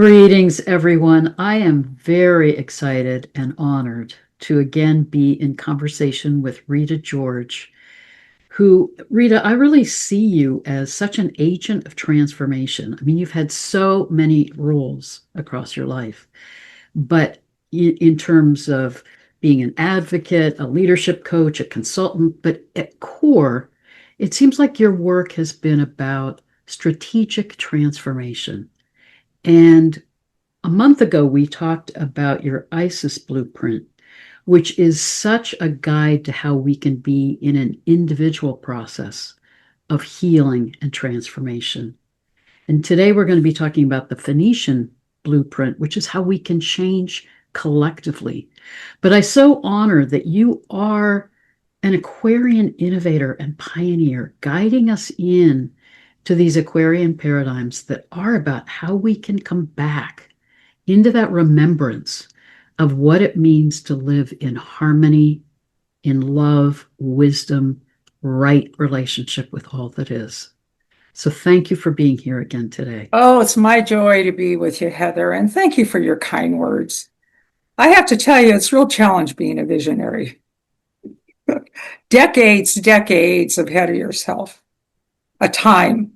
Greetings, everyone. I am very excited and honored to again be in conversation with Rita George, who, Rita, I really see you as such an agent of transformation. I mean, you've had so many roles across your life, but in terms of being an advocate, a leadership coach, a consultant, but at core, it seems like your work has been about strategic transformation. And a month ago, we talked about your ISIS blueprint, which is such a guide to how we can be in an individual process of healing and transformation. And today we're going to be talking about the Phoenician blueprint, which is how we can change collectively. But I so honor that you are an Aquarian innovator and pioneer, guiding us in to these Aquarian paradigms that are about how we can come back into that remembrance of what it means to live in harmony, in love, wisdom, right relationship with all that is. So thank you for being here again today. Oh, it's my joy to be with you, Heather, and thank you for your kind words. I have to tell you, it's a real challenge being a visionary. Decades ahead of yourself, a time,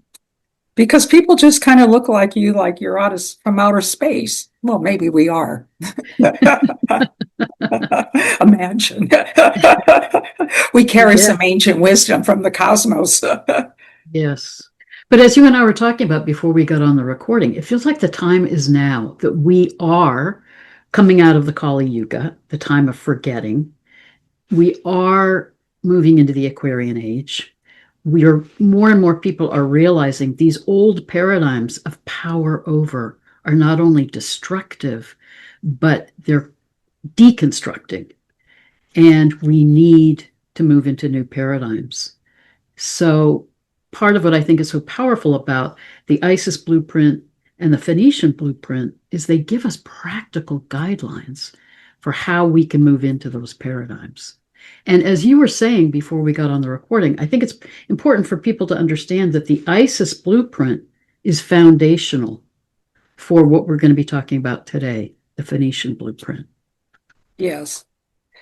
because people just kind of look like you, like you're from outer space. Well, maybe we are. Imagine. We carry Yeah. some ancient wisdom from the cosmos. Yes. But as you and I were talking about before we got on the recording, it feels like the time is now that we are coming out of the Kali Yuga, the time of forgetting. We are moving into the Aquarian age. We are more and more people are realizing these old paradigms of power over are not only destructive, but they're deconstructing. And we need to move into new paradigms. So part of what I think is so powerful about the ISIS blueprint and the Phoenician blueprint is they give us practical guidelines for how we can move into those paradigms. And as you were saying before we got on the recording, I think it's important for people to understand that the ISIS blueprint is foundational for what we're going to be talking about today, the Phoenician blueprint. Yes.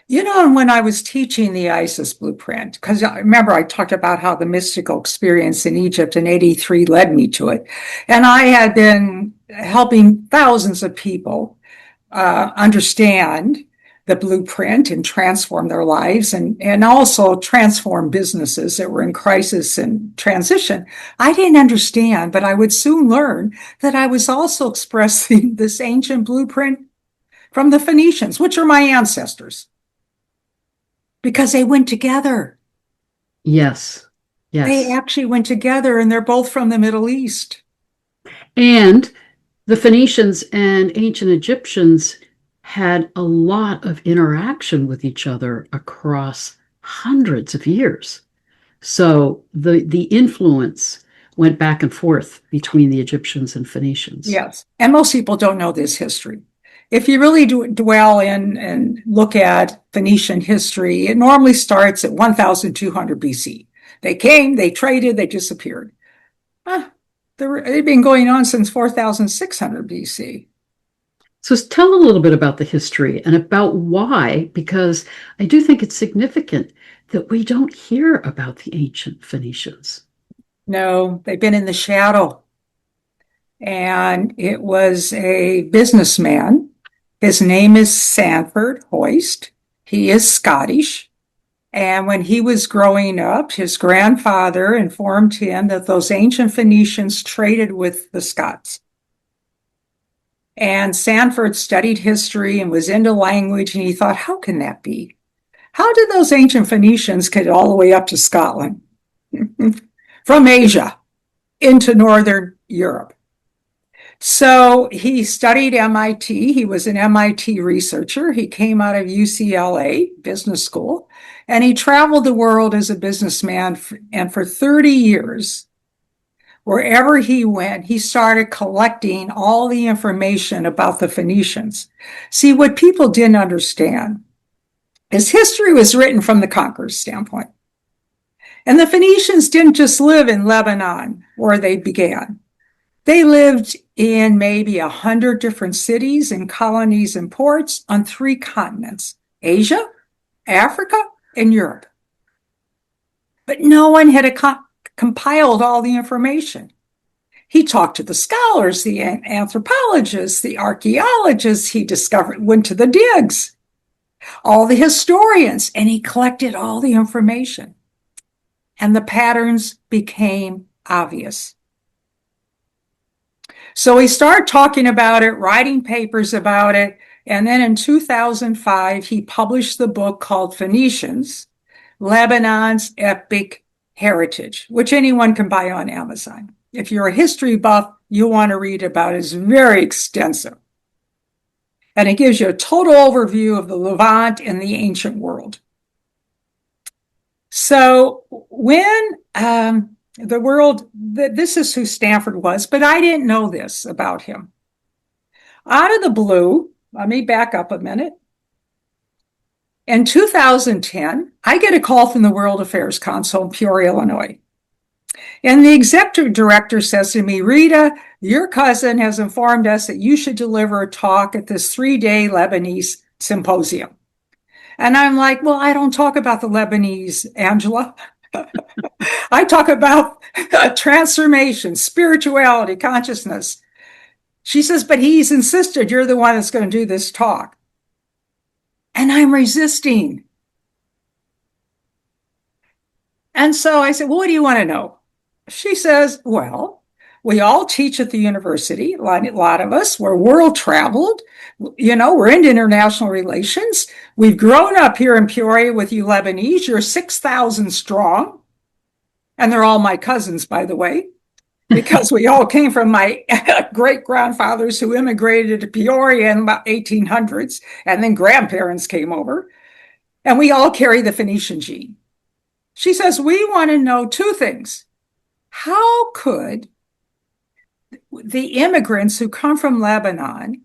You know, and when I was teaching the ISIS blueprint, because I remember I talked about how the mystical experience in Egypt in 83 led me to it. And I had been helping thousands of people understand the blueprint and transform their lives and also transform businesses that were in crisis and transition. I didn't understand, but I would soon learn that I was also expressing this ancient blueprint from the Phoenicians, which are my ancestors, because they went together. Yes, They yes. actually went together, and they're both from the Middle East. And the Phoenicians and ancient Egyptians had a lot of interaction with each other across hundreds of years. So the influence went back and forth between the Egyptians and Phoenicians. Yes. And most people don't know this history. If you really do dwell in and look at Phoenician history, it normally starts at 1200 BC. They came, they traded, they disappeared. They've been going on since 4600 BC. So tell a little bit about the history and about why, because I do think it's significant that we don't hear about the ancient Phoenicians. No, they've been in the shadow. And it was a businessman. His name is Sanford Holst. He is Scottish. And when he was growing up, his grandfather informed him that those ancient Phoenicians traded with the Scots. And Sanford studied history and was into language, and he thought, how can that be? How did those ancient Phoenicians get all the way up to Scotland from Asia into Northern Europe? So he studied MIT. He was an MIT researcher. He came out of UCLA Business School, and he traveled the world as a businessman. And for 30 years, wherever he went, he started collecting all the information about the Phoenicians. See, what people didn't understand is history was written from the conqueror's standpoint. And the Phoenicians didn't just live in Lebanon, where they began. They lived in maybe 100 different cities and colonies and ports on 3 continents, Asia, Africa, and Europe. But no one had compiled all the information. He talked to the scholars, the anthropologists, the archaeologists. He went to the digs, all the historians, and he collected all the information. And the patterns became obvious. So he started talking about it, writing papers about it. And then in 2005, he published the book called Phoenicians, Lebanon's Epic Heritage, which anyone can buy on Amazon. If you're a history buff, you want to read about it. It's very extensive. And it gives you a total overview of the Levant and the ancient world. So when the world, this is who Sanford was, but I didn't know this about him. Out of the blue, let me back up a minute. In 2010, I get a call from the World Affairs Council in Peoria, Illinois. And the executive director says to me, Rita, your cousin has informed us that you should deliver a talk at this 3-day Lebanese symposium. And I'm like, well, I don't talk about the Lebanese, Angela. I talk about transformation, spirituality, consciousness. She says, but he's insisted you're the one that's going to do this talk. And I'm resisting. And so I said, well, what do you want to know? She says, well, we all teach at the university, a lot of us. We're world traveled. We're into international relations. We've grown up here in Peoria with you Lebanese. You're 6,000 strong. And they're all my cousins, by the way, because we all came from my great-grandfathers who immigrated to Peoria in about 1800s, and then grandparents came over. And we all carry the Phoenician gene. She says, we want to know 2 things. How could the immigrants who come from Lebanon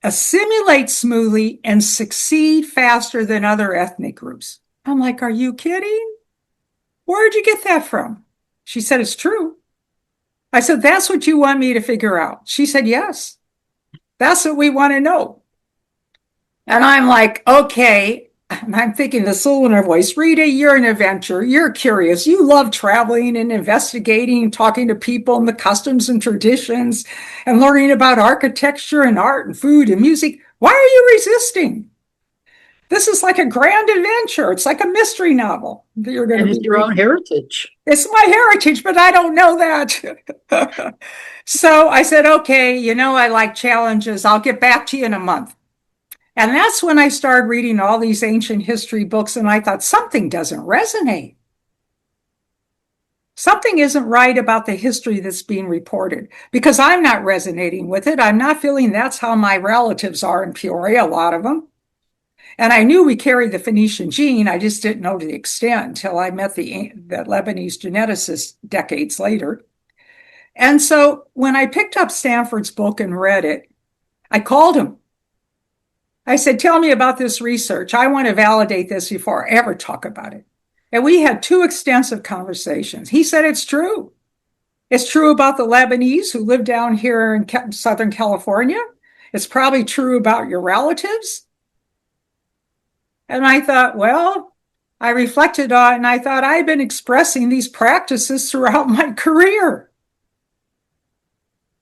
assimilate smoothly and succeed faster than other ethnic groups? I'm like, are you kidding? Where'd you get that from? She said, it's true. I said, that's what you want me to figure out? She said, yes. That's what we want to know. And I'm like, okay. And I'm thinking the soul in her voice, Rita, you're an adventurer. You're curious. You love traveling and investigating, talking to people and the customs and traditions and learning about architecture and art and food and music. Why are you resisting? This is like a grand adventure. It's like a mystery novel that you're going to be it's your own heritage. It's my heritage, but I don't know that. So I said, okay, I like challenges. I'll get back to you in a month. And that's when I started reading all these ancient history books, and I thought something doesn't resonate. Something isn't right about the history that's being reported because I'm not resonating with it. I'm not feeling that's how my relatives are in Peoria, a lot of them. And I knew we carried the Phoenician gene. I just didn't know to the extent until I met the Lebanese geneticist decades later. And so when I picked up Sanford's book and read it, I called him. I said, tell me about this research. I want to validate this before I ever talk about it. And we had 2 extensive conversations. He said, it's true. It's true about the Lebanese who live down here in Southern California. It's probably true about your relatives. And I thought, well, I reflected on it and I thought I've been expressing these practices throughout my career.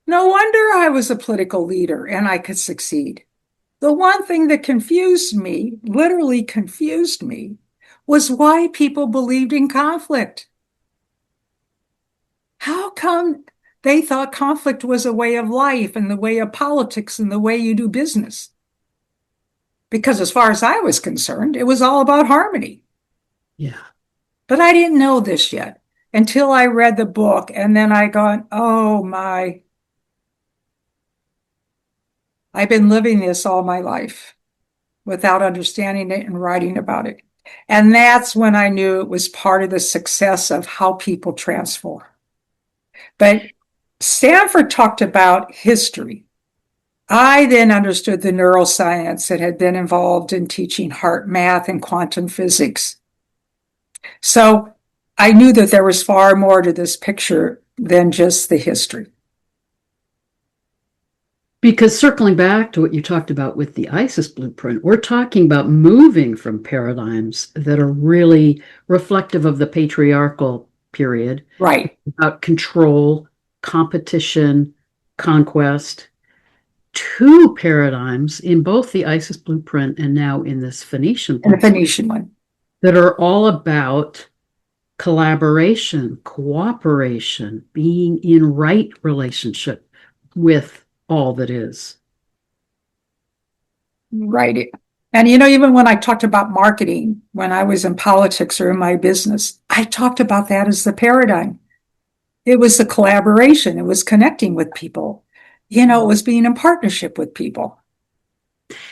No wonder I was a political leader and I could succeed. The one thing that confused me, literally confused me, was why people believed in conflict. How come they thought conflict was a way of life and the way of politics and the way you do business? Because as far as I was concerned, it was all about harmony. Yeah. But I didn't know this yet until I read the book, and then I gone, oh my. I've been living this all my life without understanding it and writing about it. And that's when I knew it was part of the success of how people transform. But Sanford talked about history. I then understood the neuroscience that had been involved in teaching heart math and quantum physics. So I knew that there was far more to this picture than just the history. Because circling back to what you talked about with the ISIS blueprint, we're talking about moving from paradigms that are really reflective of the patriarchal period, Right. about control, competition, conquest, to paradigms in both the ISIS blueprint and now in this Phoenician And the blueprint Phoenician one. that are all about collaboration, cooperation, being in right relationship with all that is. Right. And even when I talked about marketing, when I was in politics or in my business, I talked about that as the paradigm. It was the collaboration. It was connecting with people. It was being in partnership with people.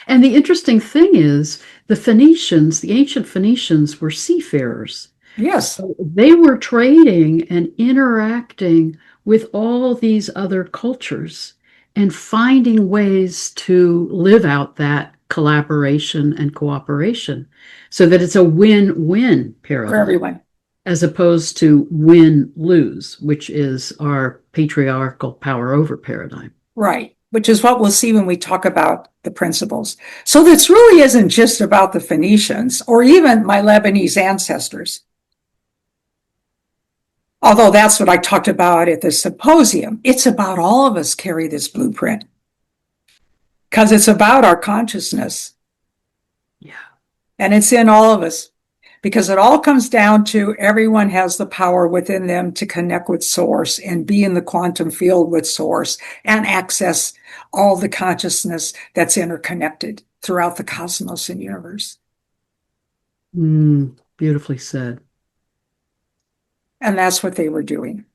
And the interesting thing is, the Phoenicians, the ancient Phoenicians, were seafarers. Yes, So they were trading and interacting with all these other cultures and finding ways to live out that collaboration and cooperation so that it's a win-win for paradigm everyone. as opposed to win-lose, which is our patriarchal power over paradigm. Right. Which is what we'll see when we talk about the principles. So this really isn't just about the Phoenicians or even my Lebanese ancestors. Although that's what I talked about at the symposium. It's about all of us carry this blueprint because it's about our consciousness. Yeah. And it's in all of us because it all comes down to everyone has the power within them to connect with source and be in the quantum field with source and access all the consciousness that's interconnected throughout the cosmos and universe. Beautifully said. And that's what they were doing.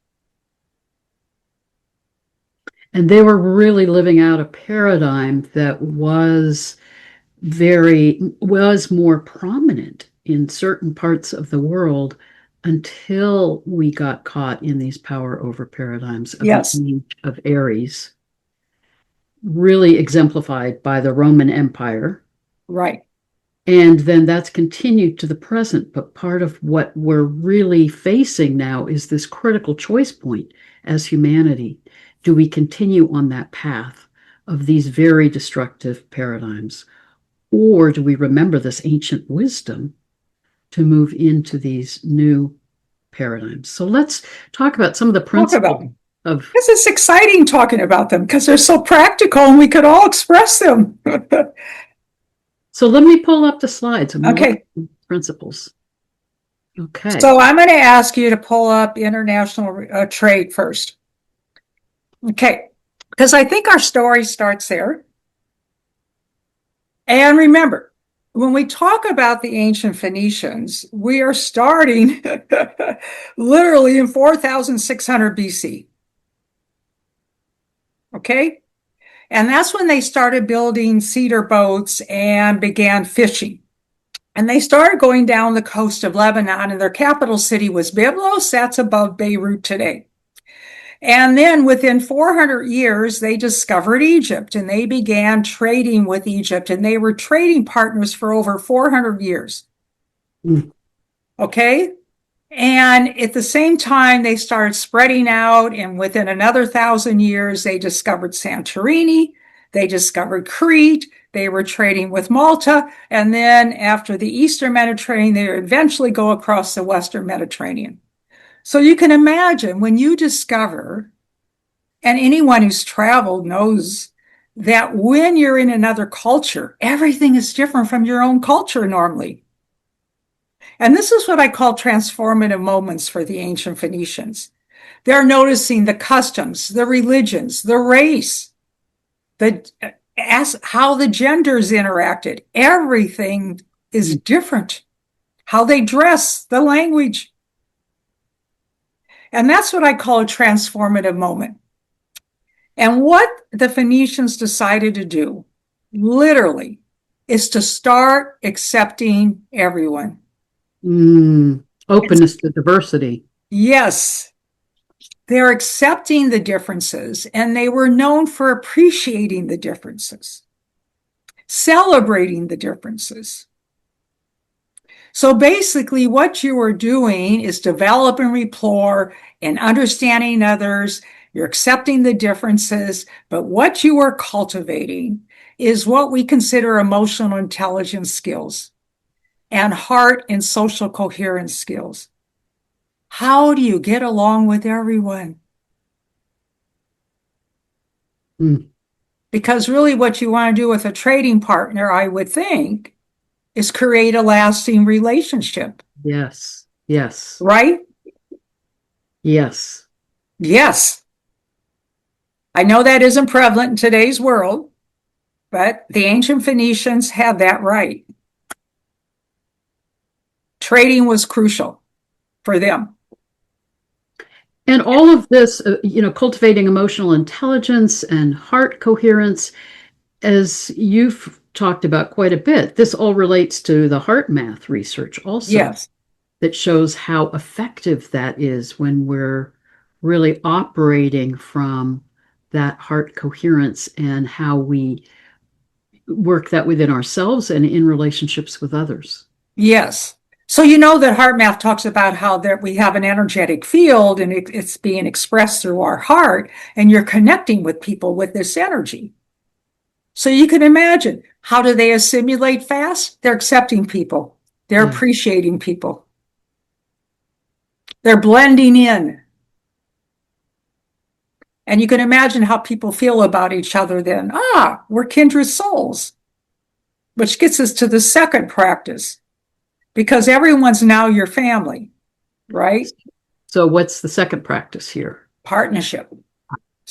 And they were really living out a paradigm that was more prominent in certain parts of the world until we got caught in these power over paradigms of the Yes, age of Aries, really exemplified by the Roman Empire. right. And then that's continued to the present. But part of what we're really facing now is this critical choice point as humanity. Do we continue on that path of these very destructive paradigms? Or do we remember this ancient wisdom to move into these new paradigms? So let's talk about some of the Talk about principles them. of. This is exciting talking about them because they're so practical and we could all express them. So let me pull up the slides and we'll look Okay. at the principles. Okay. So I'm going to ask you to pull up international trade first. Okay. Because I think our story starts there. And remember, when we talk about the ancient Phoenicians, we are starting literally in 4600 BC. Okay. And that's when they started building cedar boats and began fishing. And they started going down the coast of Lebanon, and their capital city was Byblos. That's above Beirut today. And then within 400 years, they discovered Egypt and they began trading with Egypt, and they were trading partners for over 400 years. Mm. Okay. And at the same time, they started spreading out, and within another 1,000 years, they discovered Santorini, they discovered Crete, they were trading with Malta, and then after the Eastern Mediterranean, they would eventually go across the Western Mediterranean. So you can imagine when you discover, and anyone who's traveled knows that when you're in another culture, everything is different from your own culture normally. And this is what I call transformative moments for the ancient Phoenicians. They're noticing the customs, the religions, the race, how the genders interacted. Everything is different. How they dress, the language. And that's what I call a transformative moment. And what the Phoenicians decided to do, literally, is to start accepting everyone. Openness to diversity. Yes, they're accepting the differences, and they were known for appreciating the differences, celebrating the differences. So basically, what you are doing is developing rapport and understanding others You're accepting the differences, but what you are cultivating is what we consider emotional intelligence skills and heart and social coherence skills. How do you get along with everyone? Mm. Because really, what you want to do with a trading partner, I would think, is create a lasting relationship, Yes. Yes. right? Yes. Yes. I know that isn't prevalent in today's world, but the ancient Phoenicians had that right. Trading was crucial for them. And all of this, cultivating emotional intelligence and heart coherence, as you've talked about quite a bit, this all relates to the heart math research also, Yes. that shows how effective that is when we're really operating from that heart coherence and how we work that within ourselves and in relationships with others. Yes. So you know that heart math talks about how that we have an energetic field and it's being expressed through our heart, and you're connecting with people with this energy. So you can imagine, how do they assimilate fast? They're accepting people. They're Yeah. appreciating people. They're blending in. And you can imagine how people feel about each other then. Ah, we're kindred souls, which gets us to the second practice, because everyone's now your family, right? So, what's the second practice here? Partnership.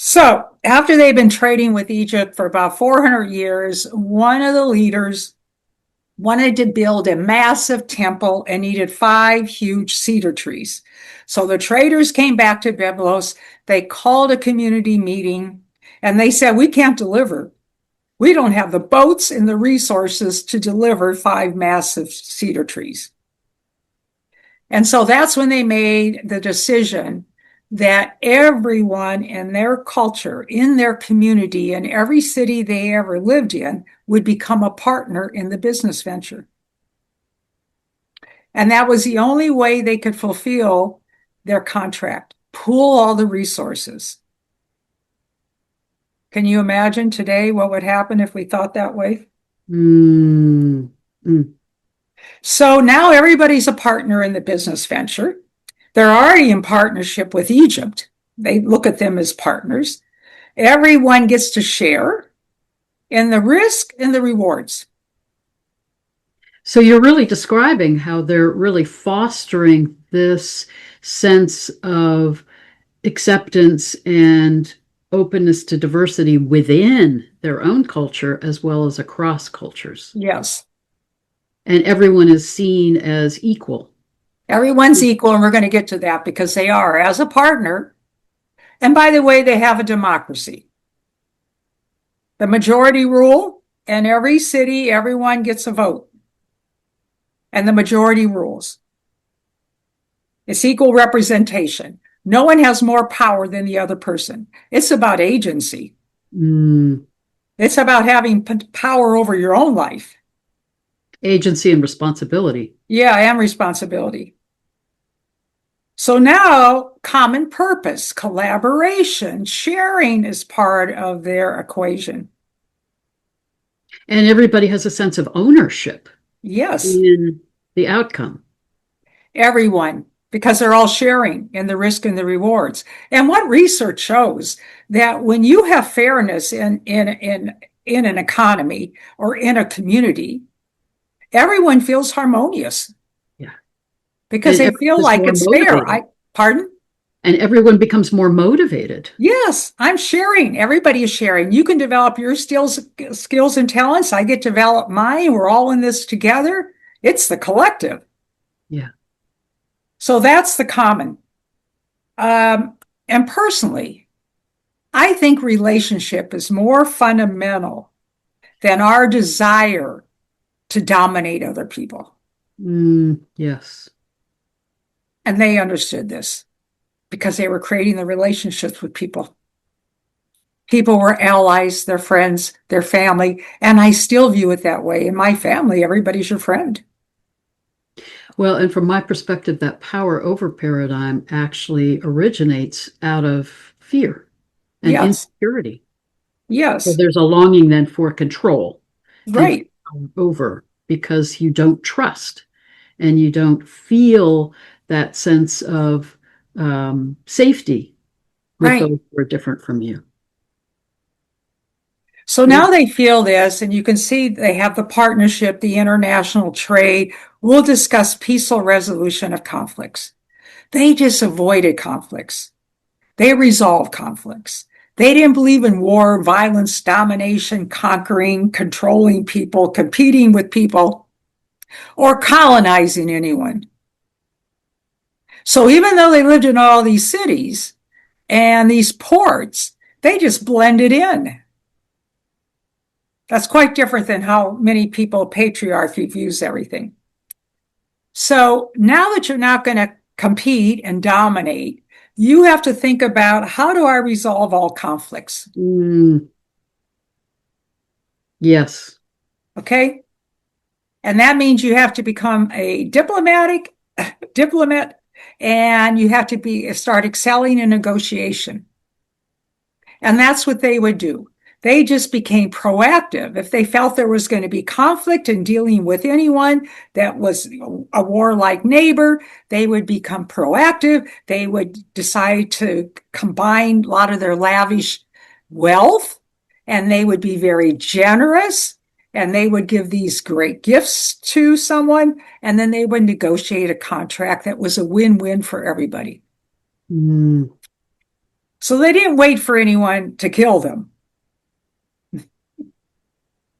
So after they've been trading with Egypt for about 400 years, one of the leaders wanted to build a massive temple and needed 5 huge cedar trees. So the traders came back to Byblos. They called a community meeting and they said, we can't deliver. We don't have the boats and the resources to deliver 5 massive cedar trees. And so that's when they made the decision that everyone in their culture, in their community, in every city they ever lived in, would become a partner in the business venture. And that was the only way they could fulfill their contract, pool all the resources. Can you imagine today what would happen if we thought that way? Mm, mm. So now everybody's a partner in the business venture. They're already in partnership with Egypt. They look at them as partners. Everyone gets to share in the risk and the rewards. So, you're really describing how they're really fostering this sense of acceptance and openness to diversity within their own culture as well as across cultures. Yes. And everyone is seen as equal. Everyone's equal, and we're going to get to that because they are as a partner. And by the way, they have a democracy. The majority rule, and every city, everyone gets a vote. And the majority rules. It's equal representation. No one has more power than the other person. It's about agency. Mm. It's about having power over your own life. Agency and responsibility. Yeah, and responsibility. So now common purpose, collaboration, sharing is part of their equation. And everybody has a sense of ownership Yes, in the outcome. everyone, because they're all sharing in the risk and the rewards. And what research shows that when you have fairness in an economy or in a community, everyone feels harmonious Yeah. because And they everyone feel is like more it's fair. motivated. Pardon? And everyone becomes more motivated. Yes, I'm sharing. Everybody is sharing. You can develop your skills and talents. I get to develop mine. We're all in this together. It's the collective. Yeah. So that's the common. And personally, I think relationship is more fundamental than our desire to dominate other people. Yes. And they understood this because they were creating the relationships with people. People were allies, their friends, their family, and I still view it that way. In my family, everybody's your friend. Well, and from my perspective, that power over paradigm actually originates out of fear. and Yes. insecurity. So Yes. there's a longing then for control and Right. over because you don't trust and you don't feel that sense of safety with Right. those who are different from you. So Yeah. now they feel this, and you can see they have the partnership, the international trade. We'll discuss peaceful resolution of conflicts. They just avoided conflicts. They resolved conflicts. They didn't believe in war, violence, domination, conquering, controlling people, competing with people, or colonizing anyone. So even though they lived in all these cities and these ports, they just blended in. That's quite different than how many people patriarchy views everything. So now that you're not going to compete and dominate, you have to think about, how do I resolve all conflicts? Mm, yes. Okay. And that means you have to become a diplomat, and you have to start excelling in negotiation. And that's what they would do. They just became proactive. If they felt there was going to be conflict in dealing with anyone that was a warlike neighbor, they would become proactive. They would decide to combine a lot of their lavish wealth, and they would be very generous, and they would give these great gifts to someone, and then they would negotiate a contract that was a win-win for everybody. Mm, So they didn't wait for anyone to kill them,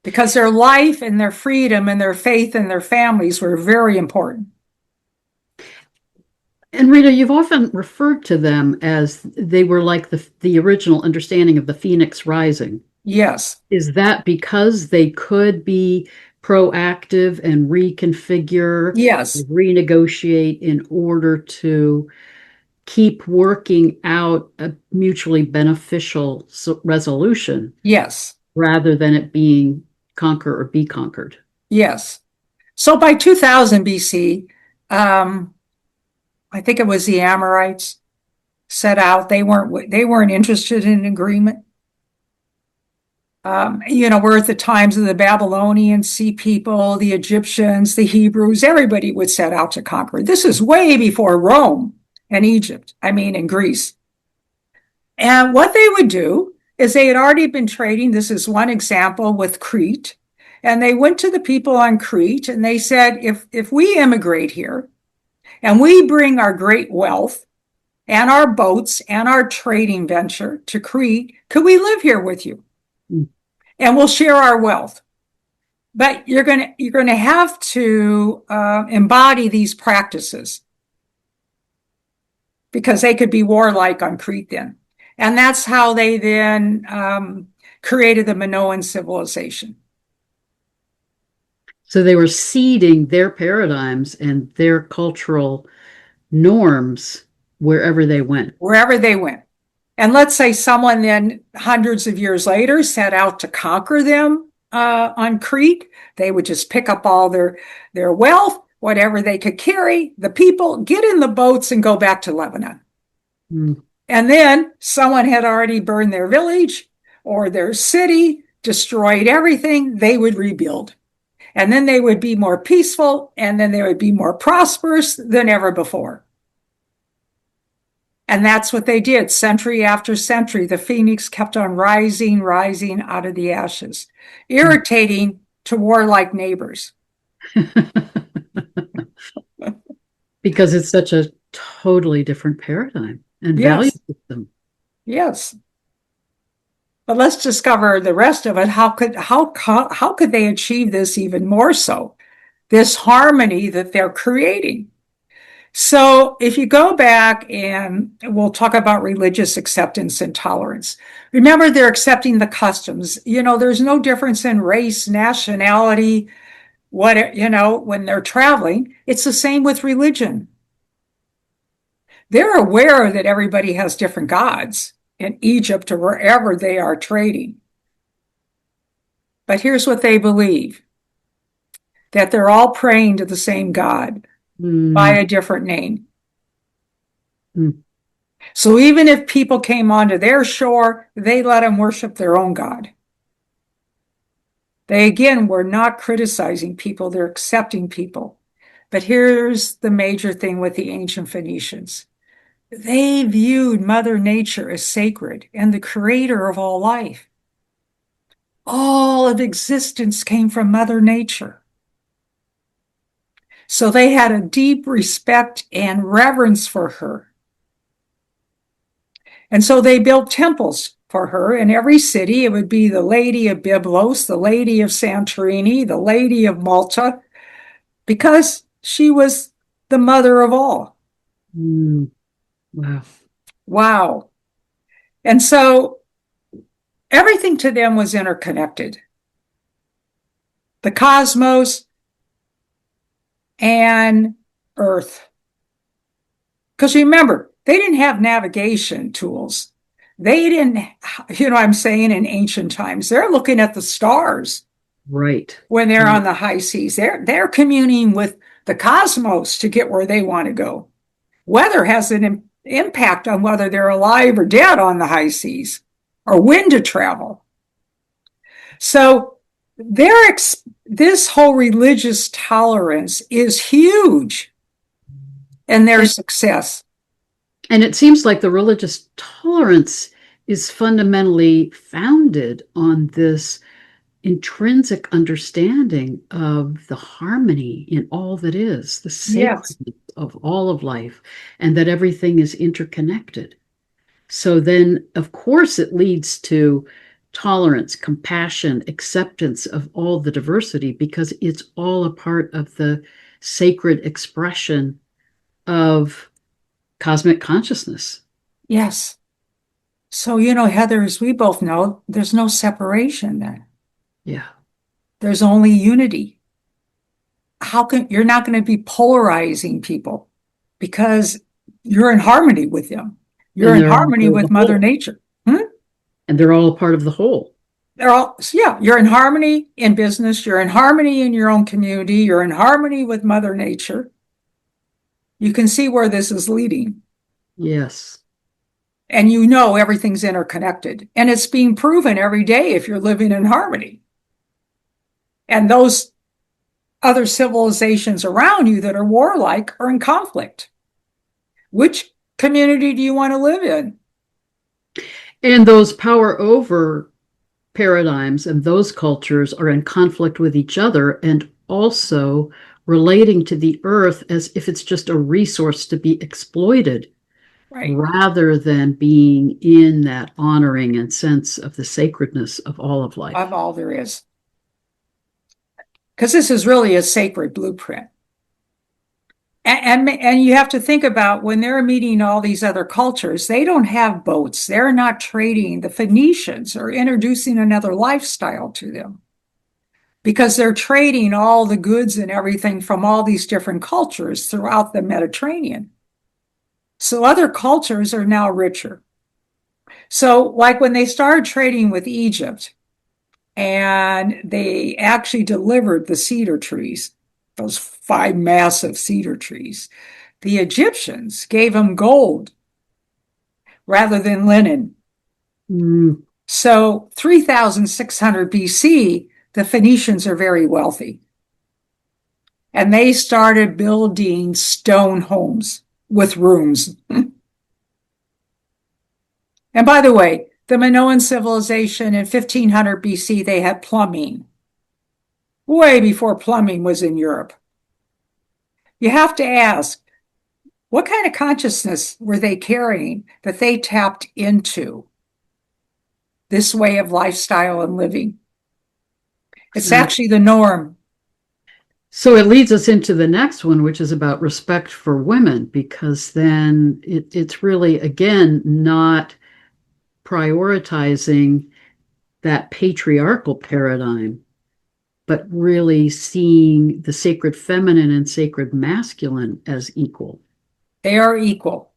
because their life and their freedom and their faith and their families were very important. and Rita, you've often referred to them as they were like the original understanding of the Phoenix Rising. Yes, Is that because they could be proactive and reconfigure, yes, renegotiate in order to keep working out a mutually beneficial resolution yes, rather than it being conquer or be conquered? yes. So by 2000 BC, um, I think it was the Amorites set out. They weren't interested in agreement. We're at the times of the Babylonians, Sea People, the Egyptians, the Hebrews. Everybody would set out to conquer. This is way before Rome and Egypt. I mean, in Greece. And what they would do is, they had already been trading. This is one example with Crete. And they went to the people on Crete and they said, if we immigrate here and we bring our great wealth and our boats and our trading venture to Crete, could we live here with you? Mm. And we'll share our wealth. But you're going to have to embody these practices, because they could be warlike on Crete then. And that's how they then created the Minoan civilization. So they were seeding their paradigms and their cultural norms wherever they went. Wherever they went. And let's say someone then, hundreds of years later, set out to conquer them on Crete. They would just pick up all their wealth, whatever they could carry, the people, get in the boats and go back to Lebanon. Mm. And then someone had already burned their village or their city, destroyed everything. They would rebuild. And then they would be more peaceful, and then they would be more prosperous than ever before. And that's what they did. Century after century, the phoenix kept on rising, rising out of the ashes, irritating to warlike neighbors. Because it's such a totally different paradigm and value Yes, system. yes. But let's discover the rest of it. How could they achieve this even more so? This harmony that they're creating. So if you go back, and we'll talk about religious acceptance and tolerance. Remember, they're accepting the customs. There's no difference in race, nationality, when they're traveling. It's the same with religion. They're aware that everybody has different gods in Egypt or wherever they are trading. But here's what they believe: that they're all praying to the same God by Mm, a different name. mm. So even if people came onto their shore, they let them worship their own God. They again were not criticizing people, they're accepting people. But here's the major thing with the ancient Phoenicians. They viewed Mother Nature as sacred and the creator of all life. All of existence came from Mother Nature. So they had a deep respect and reverence for her. And so they built temples for her in every city. It would be the Lady of Byblos, the Lady of Santorini, the Lady of Malta, because she was the mother of all. Mm, wow. Wow. And so everything to them was interconnected. The cosmos and Earth. Because remember, they didn't have navigation tools. They didn't, I'm saying in ancient times, they're looking at the stars Right. when they're Right. on the high seas. They're communing with the cosmos to get where they want to go. Weather has an impact on whether they're alive or dead on the high seas, or when to travel. So this whole religious tolerance is huge in their And, success. and it seems like the religious tolerance is fundamentally founded on this intrinsic understanding of the harmony in all that is, the Yes, sacredness of all of life, and that everything is interconnected. So then, of course, it leads to tolerance, compassion, acceptance of all the diversity because it's all a part of the sacred expression of cosmic consciousness. yes. So, Heather, as we both know, there's no separation then. Yeah. There's only unity. You're not going to be polarizing people because you're in harmony with them. You're And in they're all harmony part of with the Mother whole. Nature. Hmm? And they're all a part of the whole. You're in harmony in business. You're in harmony in your own community. You're in harmony with Mother Nature. You can see where this is leading. Yes. And everything's interconnected. And it's being proven every day if you're living in harmony. And those other civilizations around you that are warlike are in conflict. Which community do you want to live in? And those power over paradigms and those cultures are in conflict with each other and also relating to the earth as if it's just a resource to be exploited Right. rather than being in that honoring and sense of the sacredness of all of Of life. all there is. Because this is really a sacred blueprint. And you have to think about when they're meeting all these other cultures, they don't have boats. They're not trading. The Phoenicians are introducing another lifestyle to them because they're trading all the goods and everything from all these different cultures throughout the Mediterranean. So other cultures are now richer. So, like when they started trading with Egypt and they actually delivered the cedar trees, those 5 massive cedar trees, the Egyptians gave them gold rather than linen. Mm, So 3600 BC, the Phoenicians are very wealthy. And they started building stone homes with rooms. And by the way, the Minoan civilization in 1500 BC, they had plumbing, way before plumbing was in Europe. You have to ask, what kind of consciousness were they carrying that they tapped into this way of lifestyle and living? It's exactly. actually the norm. So it leads us into the next one, which is about respect for women, because then it's really, again, not prioritizing that patriarchal paradigm, but really seeing the sacred feminine and sacred masculine as equal. They are equal.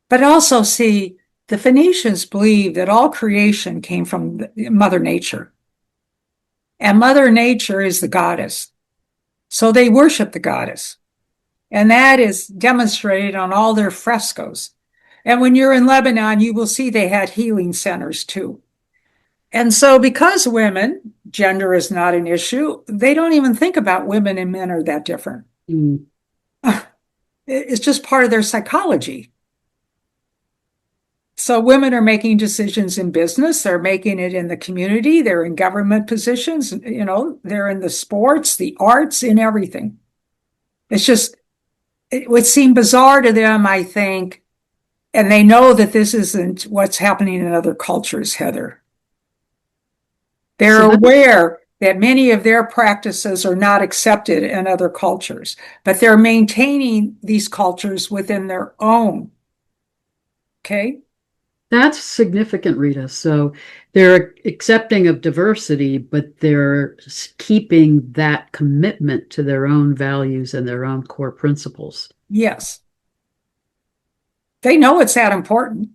But also, see, the Phoenicians believed that all creation came from Mother Nature. And Mother Nature is the goddess. So they worship the goddess. And that is demonstrated on all their frescoes. And when you're in Lebanon, you will see they had healing centers too. And so, because women, gender is not an issue, they don't even think about women and men are that different. Mm. It's just part of their psychology. So, women are making decisions in business, they're making it in the community, they're in government positions, they're in the sports, the arts, in everything. It's just, it would seem bizarre to them, I think, and they know that this isn't what's happening in other cultures, Heather. They're So that aware that many of their practices are not accepted in other cultures, but they're maintaining these cultures within their own. Okay? that's significant, Rita. So they're accepting of diversity, but they're keeping that commitment to their own values and their own core principles. Yes. They know it's that important.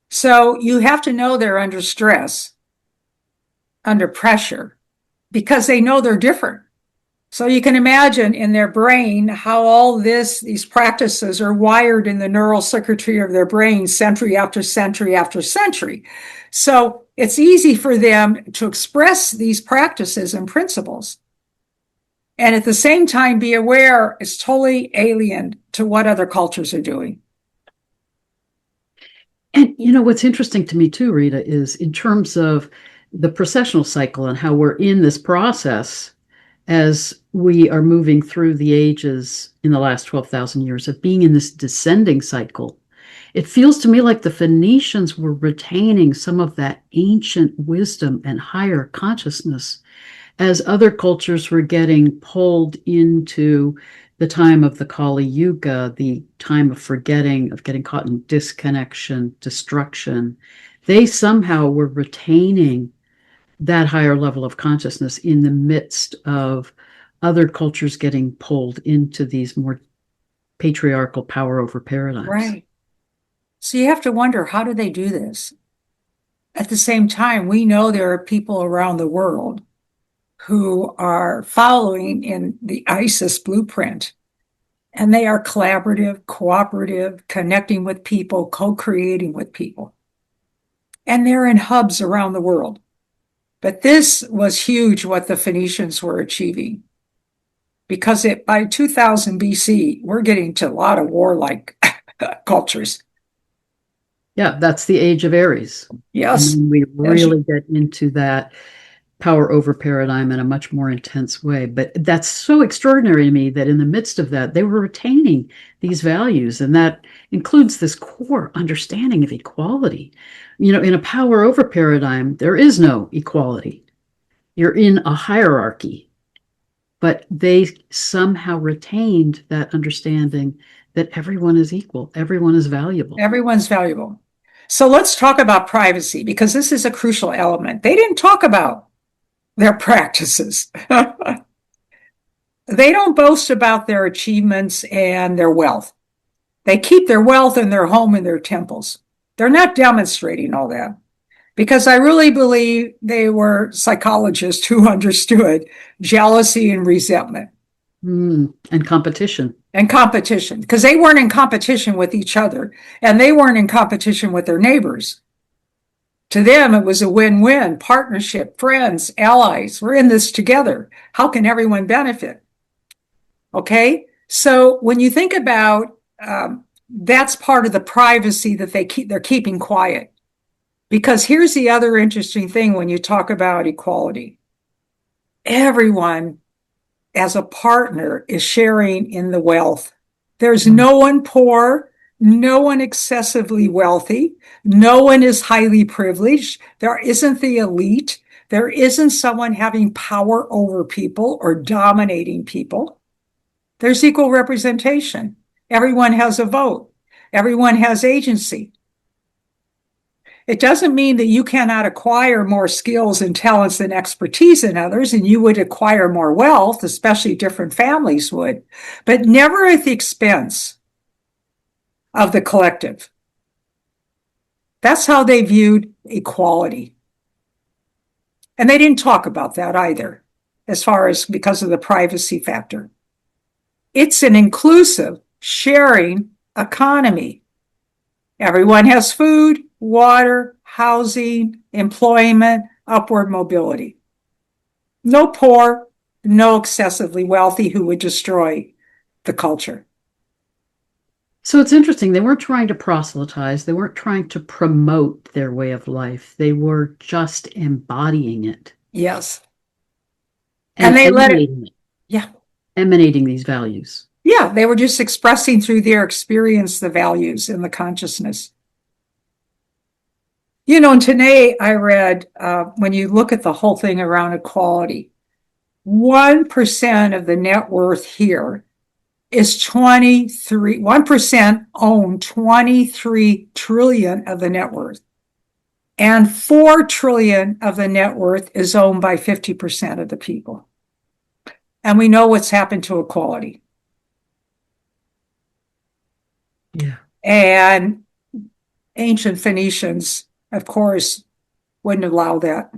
So you have to know they're under stress, under pressure, because they know they're different. So you can imagine in their brain how all these practices are wired in the neural circuitry of their brain century after century after century. So it's easy for them to express these practices and principles. And at the same time, be aware it's totally alien to what other cultures are doing. And what's interesting to me too, Rita, is in terms of the processional cycle and how we're in this process as we are moving through the ages in the last 12,000 years of being in this descending cycle. It feels to me like the Phoenicians were retaining some of that ancient wisdom and higher consciousness as other cultures were getting pulled into the time of the Kali Yuga, the time of forgetting, of getting caught in disconnection, destruction. They somehow were retaining that higher level of consciousness in the midst of other cultures getting pulled into these more patriarchal power over paradigms. Right. So you have to wonder, how do they do this? At the same time, we know there are people around the world who are following in the ISIS blueprint, and they are collaborative, cooperative, connecting with people, co-creating with people. And they're in hubs around the world. But this was huge what the Phoenicians were achieving. Because by 2000 BC, we're getting to a lot of warlike cultures. Yeah, that's the age of Aries. Yes. And we really get into that power over paradigm in a much more intense way. But that's so extraordinary to me that in the midst of that, they were retaining these values. And that includes this core understanding of equality. In a power over paradigm, there is no equality. You're in a hierarchy. But they somehow retained that understanding that everyone is equal, everyone is valuable. Everyone's valuable. So let's talk about privacy, because this is a crucial element. They didn't talk about their practices. They don't boast about their achievements and their wealth. They keep their wealth in their home and their temples. They're not demonstrating all that, because I really believe they were psychologists who understood jealousy and resentment. And competition. And competition, because they weren't in competition with each other, and they weren't in competition with their neighbors. To them, it was a win-win, partnership, friends, allies. We're in this together. How can everyone benefit? Okay, so when you think about that's part of the privacy that they're keeping quiet. Because here's the other interesting thing when you talk about equality. Everyone as a partner is sharing in the wealth. There's no one poor, no one excessively wealthy, no one is highly privileged. There isn't the elite. There isn't someone having power over people or dominating people. There's equal representation. Everyone has a vote. Everyone has agency. It doesn't mean that you cannot acquire more skills and talents and expertise than others, and you would acquire more wealth, especially different families would, but never at the expense of the collective. That's how they viewed equality. And they didn't talk about that either, as far as because of the privacy factor. It's an inclusive, sharing economy. Everyone has food, water, housing, employment, upward mobility. No poor, no excessively wealthy who would destroy the culture. So it's interesting. They weren't trying to proselytize, they weren't trying to promote their way of life. They were just embodying it Yes. And and they let it, emanating it, yeah. emanating these values. Yeah, they were just expressing through their experience the values and the consciousness. You know, and today I read, when you look at the whole thing around equality, 1% of the net worth here is 1% own 23 trillion of the net worth. And 4 trillion of the net worth is owned by 50% of the people. And we know what's happened to equality. Yeah. And ancient Phoenicians, of course, wouldn't allow that.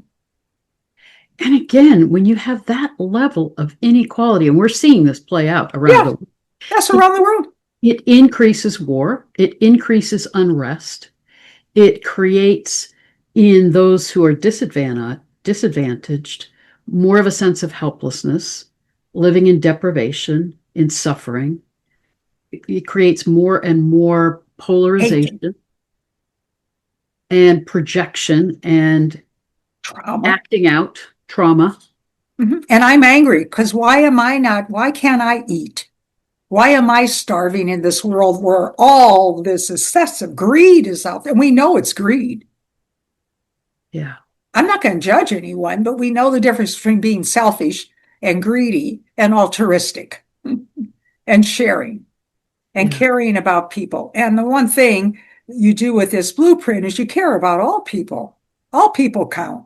And again, when you have that level of inequality, and we're seeing this play out around Yeah, the world, that's around the world. it increases war, it increases unrest, it creates in those who are disadvantaged more of a sense of helplessness, living in deprivation, in suffering. It creates more and more Hatred, polarization and projection and trauma. acting out trauma. Mm-hmm. And I'm angry because why can't I eat? Why am I starving in this world where all this excessive greed is out there? And we know it's greed. Yeah. I'm not going to judge anyone, but we know the difference between being selfish and greedy and altruistic and sharing and Yeah. caring about people. And the one thing you do with this blueprint is you care about all people. All people count.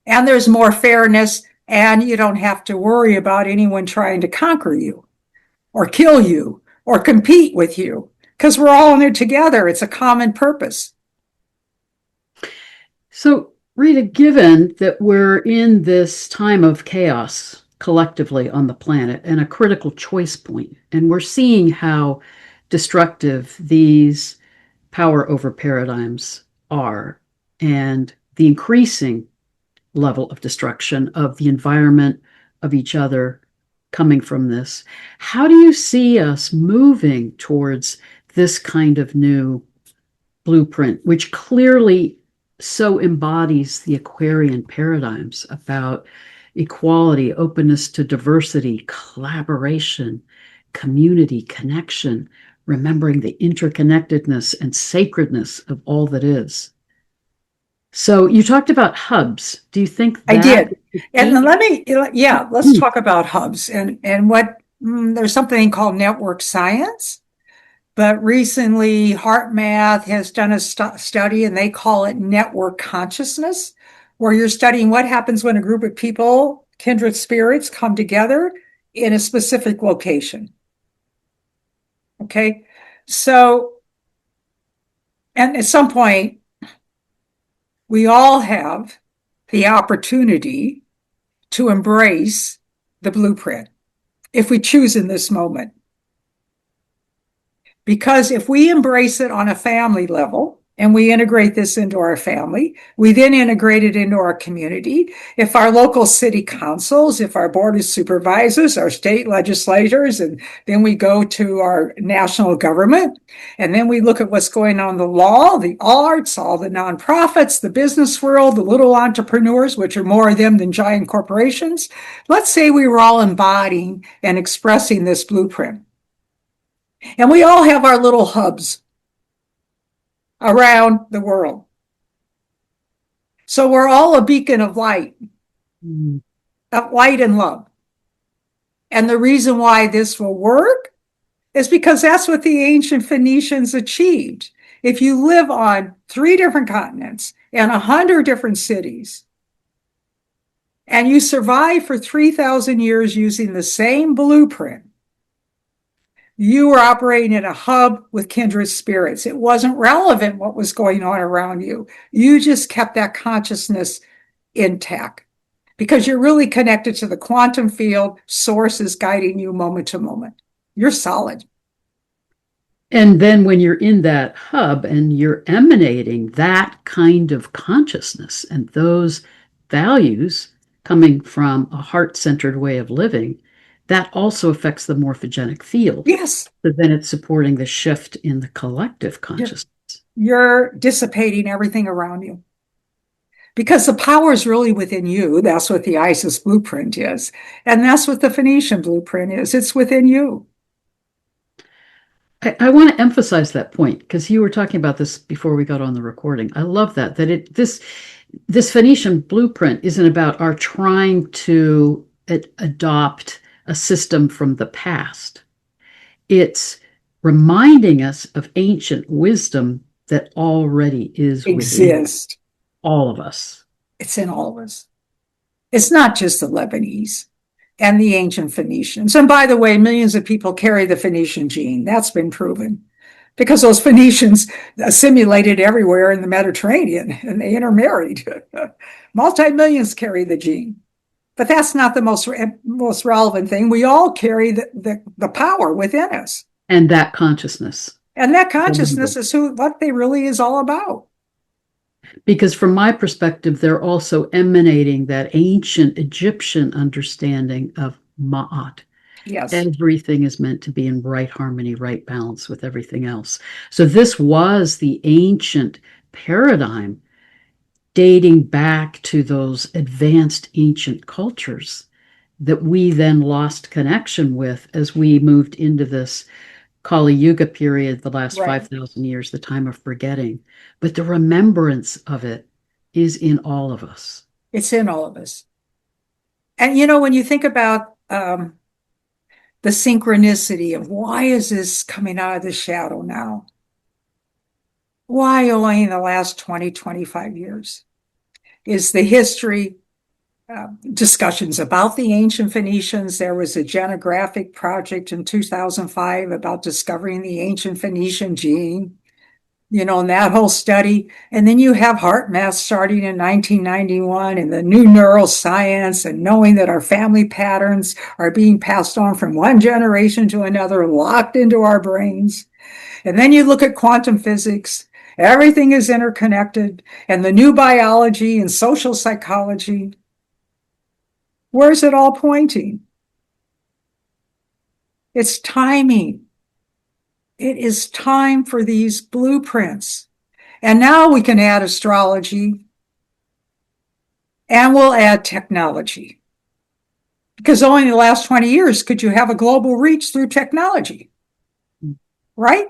And there's more fairness, and you don't have to worry about anyone trying to conquer you or kill you or compete with you because we're all in it together. It's a common purpose. So, Rita, given that we're in this time of chaos collectively on the planet and a critical choice point, and we're seeing how destructive these power over paradigms are, and the increasing level of destruction of the environment, of each other coming from this, how do you see us moving towards this kind of new blueprint, which clearly so embodies the Aquarian paradigms about equality, openness to diversity, collaboration, community, connection, remembering the interconnectedness and sacredness of all that is? So you talked about hubs. Do you think I that did. is And key? let's talk about hubs and what there's something called network science. But recently, HeartMath has done a study and they call it network consciousness, where you're studying what happens when a group of people, kindred spirits, come together in a specific location. Okay. So, and at some point, we all have the opportunity to embrace the blueprint if we choose in this moment. Because if we embrace it on a family level and we integrate this into our family, we then integrate it into our community. If our local city councils, if our board of supervisors, our state legislators, and then we go to our national government, and then we look at what's going on in the law, the arts, all the nonprofits, the business world, the little entrepreneurs, which are more of them than giant corporations. Let's say we were all embodying and expressing this blueprint. And we all have our little hubs around the world. So we're all a beacon Mm. of light and love. And the reason why this will work is because that's what the ancient Phoenicians achieved. If you live on 3 different continents and 100 different cities, and you survive for 3,000 years using the same blueprint, you were operating in a hub with kindred spirits. It wasn't relevant what was going on around you. You just kept that consciousness intact because you're really connected to the quantum field. Source is guiding you moment to moment. You're solid. And then when you're in that hub and you're emanating that kind of consciousness and those values coming from a heart-centered way of living, that also affects the morphogenic field. Yes, So then it's supporting the shift in the collective you're, consciousness. you're dissipating everything around you. Because the power is really within you. That's what the ISIS blueprint is. And that's what the Phoenician blueprint is. It's within you. I want to emphasize that point because you were talking about this before we got on the recording. I love this Phoenician blueprint isn't about our trying to adopt a system from the past. It's reminding us of ancient wisdom that already is within Exist. all of us. It's in all of us. It's not just the Lebanese and the ancient Phoenicians. And by the way, millions of people carry the Phoenician gene. That's been proven because those Phoenicians assimilated everywhere in the Mediterranean and they intermarried. Multi-millions carry the gene. But that's not the most relevant thing. We all carry the power within us. And that consciousness. And that consciousness is what they really is all about. Because from my perspective, they're also emanating that ancient Egyptian understanding of Ma'at. Yes. Everything is meant to be in right harmony, right balance with everything else. So this was the ancient paradigm dating back to those advanced ancient cultures that we then lost connection with as we moved into this Kali Yuga period, the last Right. 5,000 years, the time of forgetting. But the remembrance of it is in all of us. It's in all of us. And when you think about the synchronicity of why is this coming out of the shadow now? Why only in the last 20, 25 years? Is the history discussions about the ancient Phoenicians. There was a genographic project in 2005 about discovering the ancient Phoenician gene, and that whole study. And then you have HeartMath starting in 1991 and the new neuroscience and knowing that our family patterns are being passed on from one generation to another, locked into our brains. And then you look at quantum physics. Everything is interconnected, and the new biology and social psychology. Where's it all pointing? It's timing. It is time for these blueprints. And now we can add astrology and we'll add technology. Because only in the last 20 years could you have a global reach through technology, right?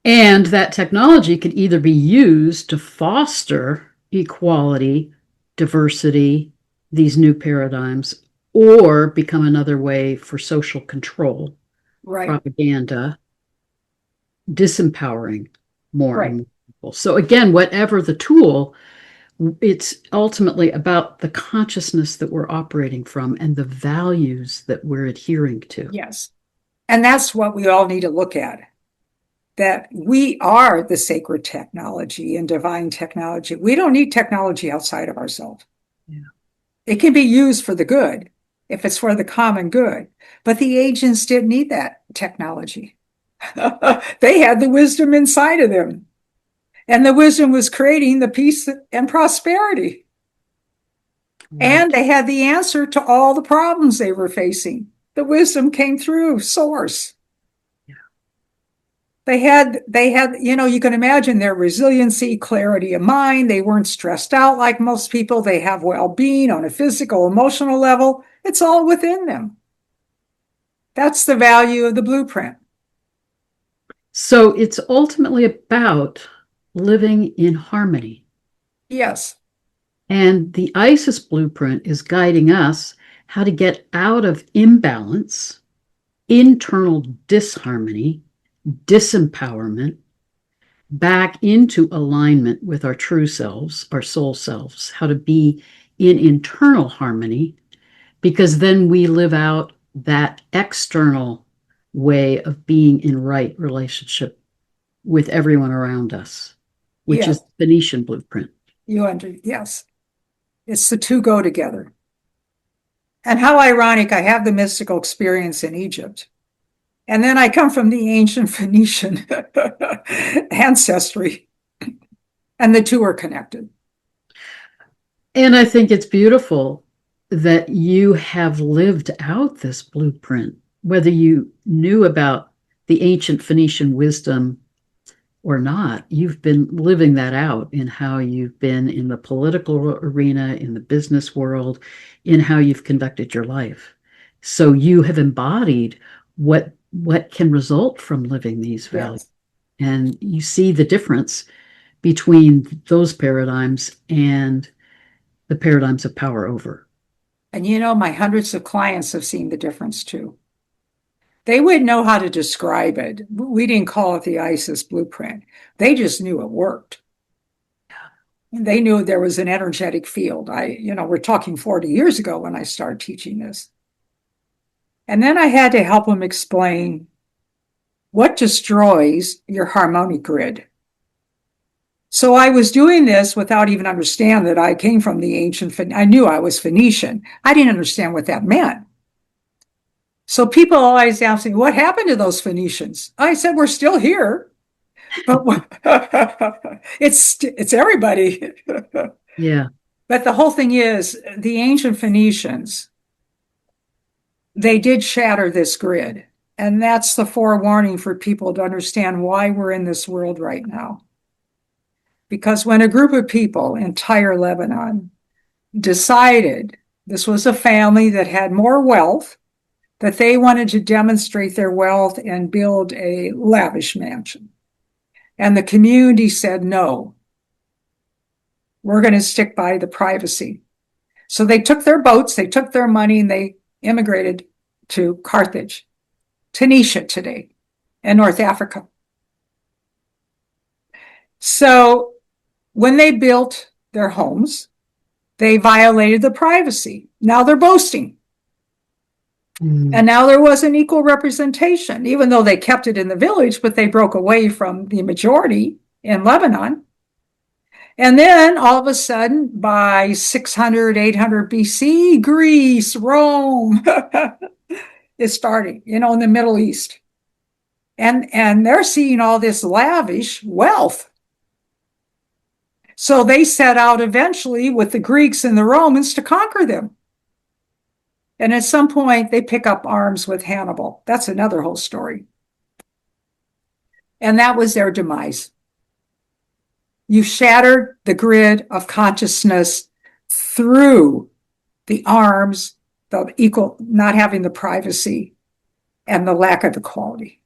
And that technology could either be used to foster equality, diversity, these new paradigms, or become another way for social control, right, propaganda, disempowering more right. and more people. So again, whatever the tool, it's ultimately about the consciousness that we're operating from and the values that we're adhering to. Yes. And that's what we all need to look at. That we are the sacred technology and divine technology. We don't need technology outside of ourselves. Yeah. It can be used for the good, if it's for the common good. But the ancients didn't need that technology. They had the wisdom inside of them. And the wisdom was creating the peace and prosperity. Right. And they had the answer to all the problems they were facing. The wisdom came through source. They had, you can imagine their resiliency, clarity of mind. They weren't stressed out like most people. They have well-being on a physical, emotional level. It's all within them. That's the value of the blueprint. So it's ultimately about living in harmony. Yes. And the ISIS blueprint is guiding us how to get out of imbalance, internal disharmony, disempowerment, back into alignment with our true selves, our soul selves, how to be in internal harmony, because then we live out that external way of being in right relationship with everyone around us, which is the Phoenician blueprint. Yes. It's the two go together. And how ironic, I have the mystical experience in Egypt. And then I come from the ancient Phoenician ancestry, and the two are connected. And I think it's beautiful that you have lived out this blueprint, whether you knew about the ancient Phoenician wisdom or not. You've been living that out in how you've been in the political arena, in the business world, in how you've conducted your life. So you have embodied what can result from living these values. Yes. And you see the difference between those paradigms and the paradigms of power over. And my hundreds of clients have seen the difference too. They wouldn't know how to describe it. We didn't call it the ISIS blueprint. They just knew it worked. They knew there was an energetic field. We're talking 40 years ago when I started teaching this. And then I had to help them explain what destroys your harmonic grid. So I was doing this without even understanding that I came from the ancient, I knew I was Phoenician. I didn't understand what that meant. So people always ask me, what happened to those Phoenicians? I said, we're still here, but it's everybody. Yeah. But the whole thing is the ancient Phoenicians, they did shatter this grid. And that's the forewarning for people to understand why we're in this world right now. Because when a group of people, entire Lebanon, decided this was a family that had more wealth, that they wanted to demonstrate their wealth and build a lavish mansion. And the community said, no, we're going to stick by the privacy. So they took their boats, they took their money, and they immigrated to Carthage, Tunisia today, and North Africa. So when they built their homes, they violated the privacy. Now they're boasting. And now there wasn't equal representation, even though they kept it in the village, but they broke away from the majority in Lebanon. And then all of a sudden, by 600, 800 BC, Greece, Rome is starting, in the Middle East. And they're seeing all this lavish wealth. So they set out eventually with the Greeks and the Romans to conquer them. And at some point, they pick up arms with Hannibal. That's another whole story. And that was their demise. You shattered the grid of consciousness through the arms, the equal, not having the privacy, and the lack of equality.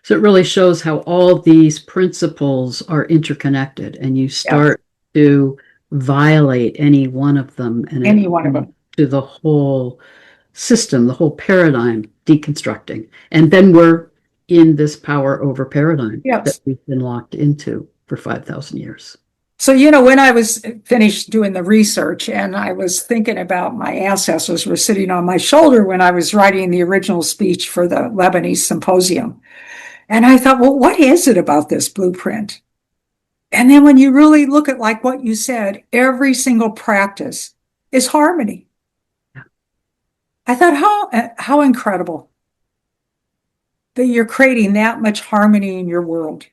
So it really shows how all these principles are interconnected, and you start to violate any one of them, and any one of them, to the whole system, the whole paradigm deconstructing. And then we're in this power over paradigm that we've been locked into for 5,000 years. So, when I was finished doing the research and I was thinking about my ancestors were sitting on my shoulder when I was writing the original speech for the Lebanese symposium. And I thought, well, what is it about this blueprint? And then when you really look at like what you said, every single practice is harmony. Yeah. I thought, how incredible that you're creating that much harmony in your world.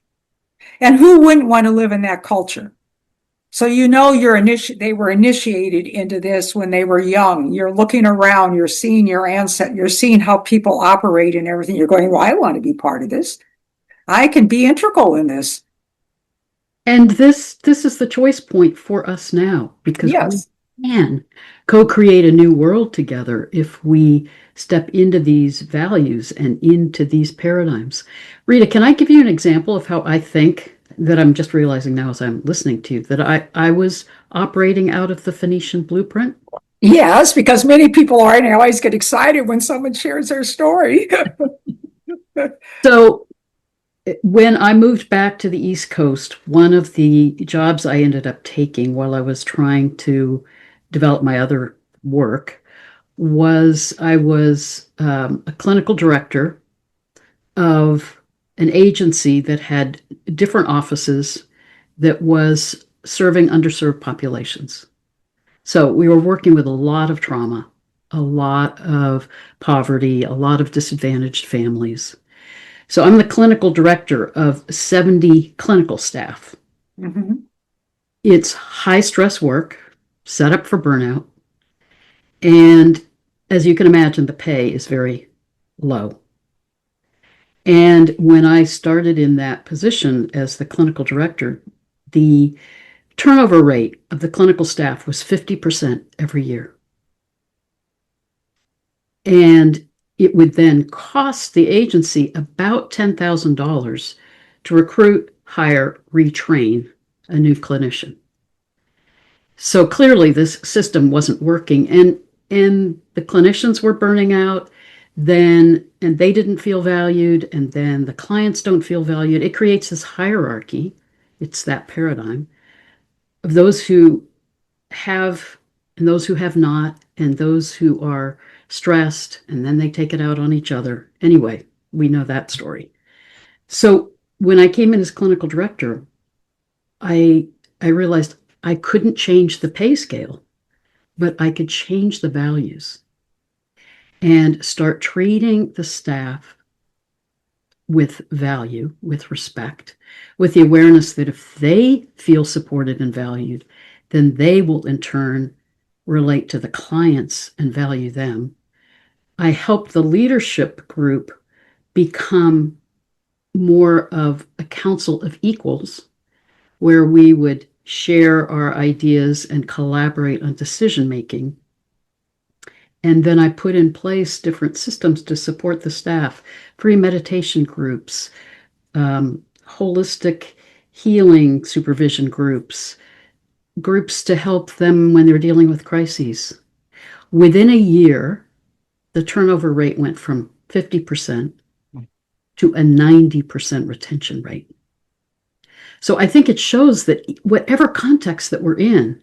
And who wouldn't want to live in that culture? So they were initiated into this when they were young. You're looking around, you're seeing your ancestors, you're seeing how people operate and everything. You're going, well, I want to be part of this. I can be integral in this. And this is the choice point for us now, because we can co-create a new world together if we step into these values and into these paradigms. Rita, can I give you an example of how I think that I'm just realizing now as I'm listening to you that I was operating out of the Phoenician blueprint? Yes, because many people are, and I always get excited when someone shares their story. So when I moved back to the East Coast, one of the jobs I ended up taking while I was trying to develop my other work was I was a clinical director of an agency that had different offices that was serving underserved populations. So we were working with a lot of trauma, a lot of poverty, a lot of disadvantaged families. So I'm the clinical director of 70 clinical staff. Mhm. It's high stress work, set up for burnout. And as you can imagine, the pay is very low. And when I started in that position as the clinical director, the turnover rate of the clinical staff was 50% every year. And it would then cost the agency about $10,000 to recruit, hire, retrain a new clinician. So clearly this system wasn't working, and the clinicians were burning out, then and they didn't feel valued, and then the clients don't feel valued. It creates this hierarchy. It's that paradigm of those who have and those who have not, and those who are stressed, and then they take it out on each other. Anyway, we know that story. So when I came in as clinical director, I realized I couldn't change the pay scale, but I could change the values and start treating the staff with value, with respect, with the awareness that if they feel supported and valued, then they will in turn relate to the clients and value them. I helped the leadership group become more of a council of equals where we would share our ideas and collaborate on decision making. And then I put in place different systems to support the staff, free meditation groups, holistic healing supervision groups, groups to help them when they're dealing with crises. Within a year, the turnover rate went from 50% to a 90% retention rate. So I think it shows that whatever context that we're in,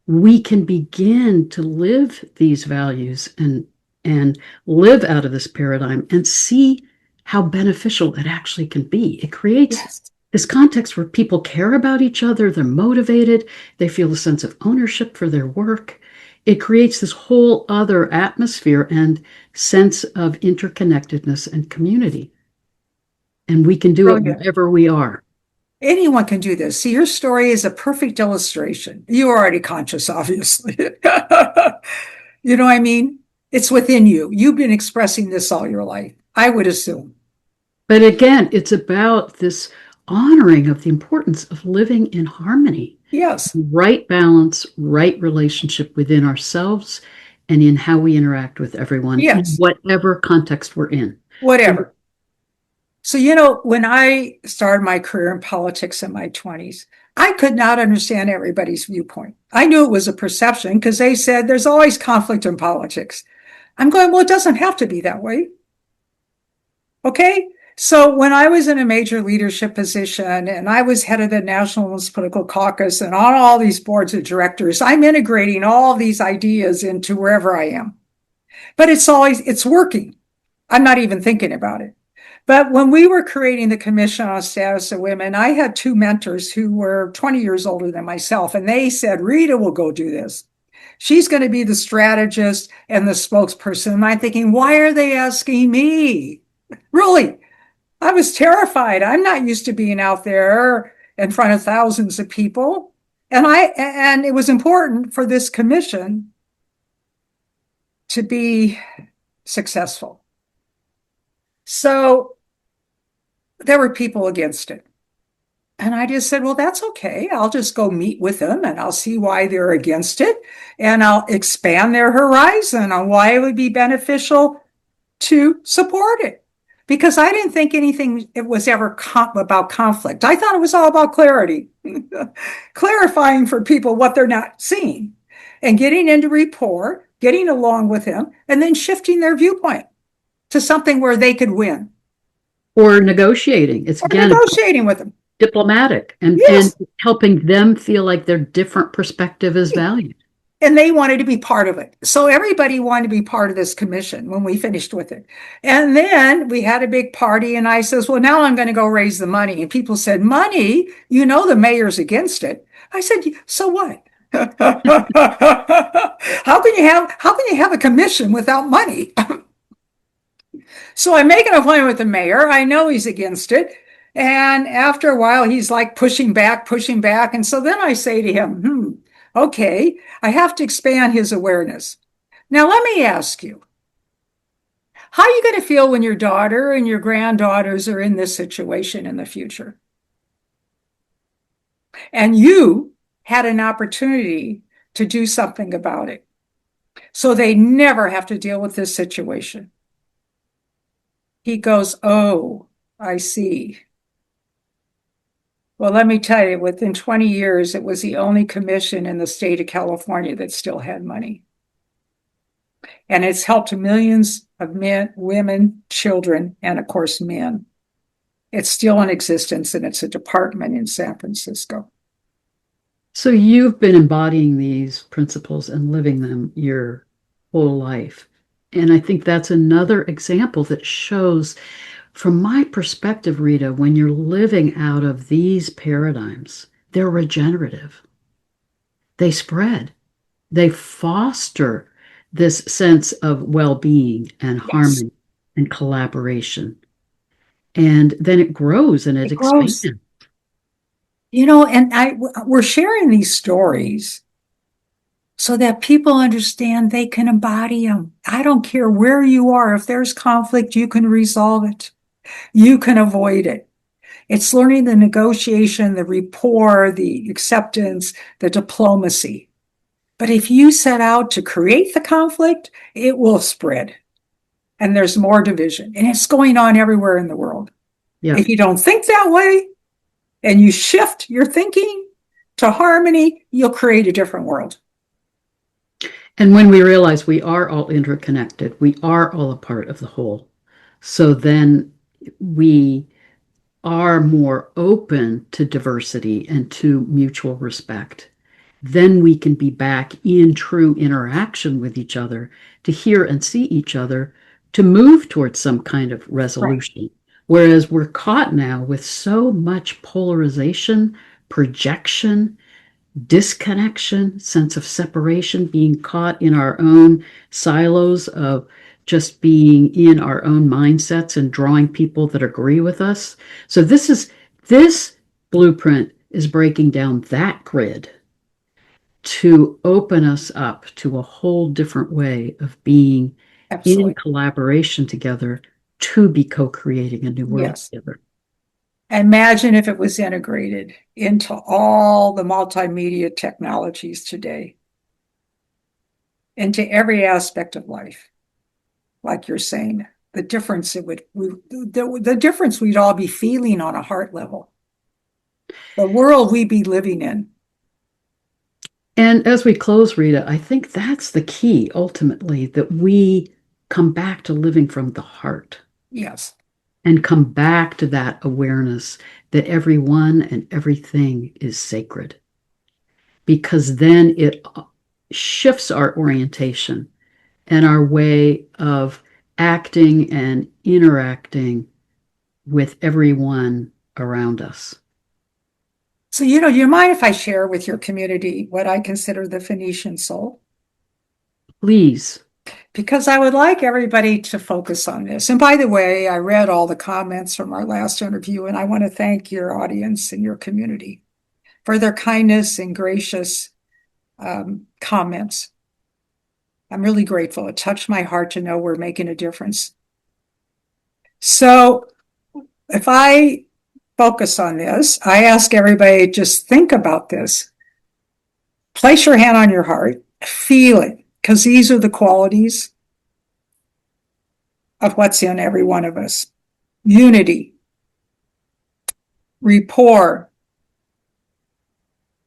we can begin to live these values and live out of this paradigm and see how beneficial it actually can be. It creates Yes. this context where people care about each other, they're motivated, they feel a sense of ownership for their work. It creates this whole other atmosphere and sense of interconnectedness and community. And we can do it Brilliant. wherever we are. Anyone can do this. See, your story is a perfect illustration. You're already conscious, obviously. You know what I mean? It's within you. You've been expressing this all your life, I would assume. But again, it's about this honoring of the importance of living in harmony, Yes. right balance, right relationship within ourselves and in how we interact with everyone in Yes. whatever context we're in. Whatever. So, when I started my career in politics in my 20s, I could not understand everybody's viewpoint. I knew it was a perception because they said there's always conflict in politics. I'm going, well, it doesn't have to be that way. Okay. So when I was in a major leadership position and I was head of the National Women's Political Caucus and on all these boards of directors, I'm integrating all these ideas into wherever I am. But it's working. I'm not even thinking about it. But when we were creating the Commission on Status of Women, I had two mentors who were 20 years older than myself, and they said, Rita will go do this. She's going to be the strategist and the spokesperson. And I'm thinking, why are they asking me? Really? I was terrified. I'm not used to being out there in front of thousands of people. And it was important for this commission to be successful. So there were people against it. And I just said, well, that's okay. I'll just go meet with them and I'll see why they're against it. And I'll expand their horizon on why it would be beneficial to support it. Because I didn't think anything it was ever about conflict. I thought it was all about clarity, clarifying for people what they're not seeing and getting into rapport, getting along with them, and then shifting their viewpoint to something where they could win. Or negotiating. It's Or again negotiating with them. diplomatic Yes. and helping them feel like their different perspective is valued. And they wanted to be part of it. So everybody wanted to be part of this commission when we finished with it. And then we had a big party and I says, well, now I'm going to go raise the money. And people said, money? The mayor's against it. I said, so what? How can you have a commission without money? So I make an appointment with the mayor. I know he's against it. And after a while, he's like pushing back, pushing back. And so then I say to him, okay, I have to expand his awareness. Now, let me ask you, how are you going to feel when your daughter and your granddaughters are in this situation in the future? And you had an opportunity to do something about it. So they never have to deal with this situation. He goes, oh, I see. Well, let me tell you, within 20 years, it was the only commission in the state of California that still had money. And it's helped millions of men, women, children, and of course, men. It's still in existence, and it's a department in San Francisco. So you've been embodying these principles and living them your whole life. And I think that's another example that shows, from my perspective, Rita, when you're living out of these paradigms, they're regenerative. They spread, they foster this sense of well-being and Yes, harmony and collaboration. And then it grows and it it expands. grows. We're sharing these stories so that people understand they can embody them. I don't care where you are. If there's conflict, you can resolve it. You can avoid it. It's learning the negotiation, the rapport, the acceptance, the diplomacy. But if you set out to create the conflict, it will spread. And there's more division. And it's going on everywhere in the world. Yeah. If you don't think that way and you shift your thinking to harmony, you'll create a different world. And when we realize we are all interconnected, we are all a part of the whole. So then we are more open to diversity and to mutual respect. Then we can be back in true interaction with each other to hear and see each other, to move towards some kind of Right. resolution. Whereas we're caught now with so much polarization, projection, disconnection, sense of separation, being caught in our own silos of just being in our own mindsets and drawing people that agree with us. So this blueprint is breaking down that grid to open us up to a whole different way of being in Absolutely. collaboration together to be co-creating a new world Yes. together. Imagine if it was integrated into all the multimedia technologies today, into every aspect of life, like you're saying, the difference the difference we'd all be feeling on a heart level, the world we'd be living in. And as we close, Rita, I think that's the key ultimately, that we come back to living from the heart Yes. and come back to that awareness that everyone and everything is sacred, because then it shifts our orientation and our way of acting and interacting with everyone around us. So, do you mind if I share with your community what I consider the Phoenician soul? Please. Because I would like everybody to focus on this. And by the way, I read all the comments from our last interview, and I want to thank your audience and your community for their kindness and gracious comments. I'm really grateful. It touched my heart to know we're making a difference. So if I focus on this, I ask everybody just think about this. Place your hand on your heart, feel it, because these are the qualities of what's in every one of us. Unity, rapport,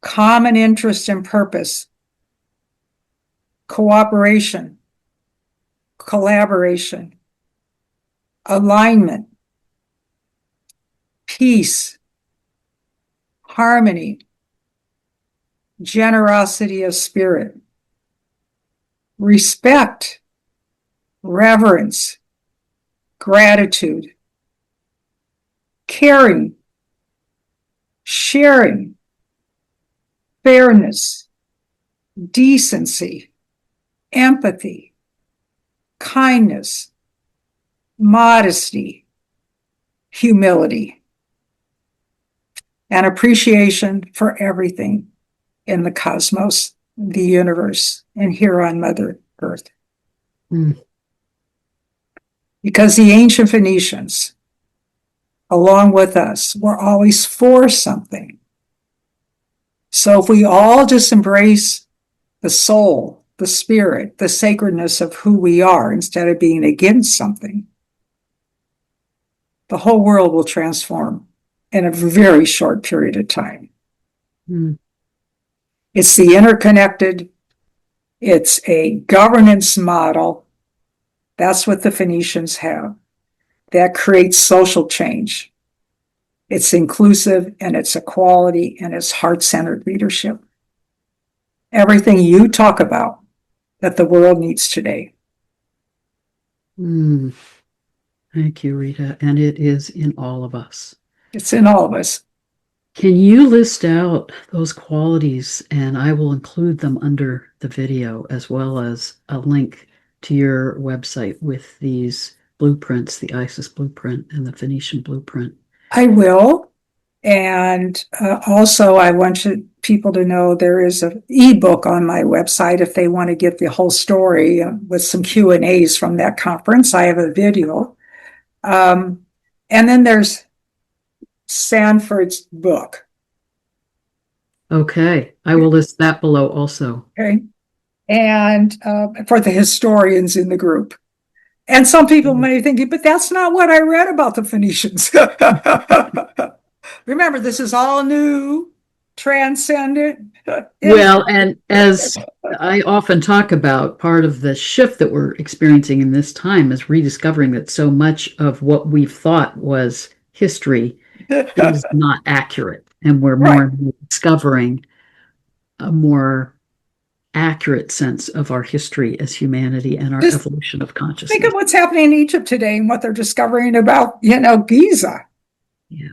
common interest and purpose, cooperation, collaboration, alignment, peace, harmony, generosity of spirit, respect, reverence, gratitude, caring, sharing, fairness, decency, empathy, kindness, modesty, humility, and appreciation for everything in the cosmos, the universe, and here on Mother Earth. Mm. Because the ancient Phoenicians, along with us, were always for something. So if we all just embrace the soul, the spirit, the sacredness of who we are instead of being against something, the whole world will transform in a very short period of time. Mm. It's the interconnected, it's a governance model. That's what the Phoenicians have. That creates social change. It's inclusive and it's equality and it's heart-centered leadership. Everything you talk about that the world needs today. Mm. Thank you, Rita. And it is in all of us. It's in all of us. Can you list out those qualities? And I will include them under the video, as well as a link to your website with these blueprints, the ISIS blueprint and the Phoenician blueprint. I will. And also, I want people to know there is an ebook on my website if they want to get the whole story with some Q&As from that conference. I have a video. And then there's Sanford's book. Okay, I will list that below also. Okay. And for the historians in the group. And some people may think, but that's not what I read about the Phoenicians. Remember, this is all new, transcendent. Well, and as I often talk about, part of the shift that we're experiencing in this time is rediscovering that so much of what we've thought was history is not accurate. And we're more Right. discovering a more accurate sense of our history as humanity and our Just evolution of think consciousness. of what's happening in Egypt today and what they're discovering about, Giza. Yeah.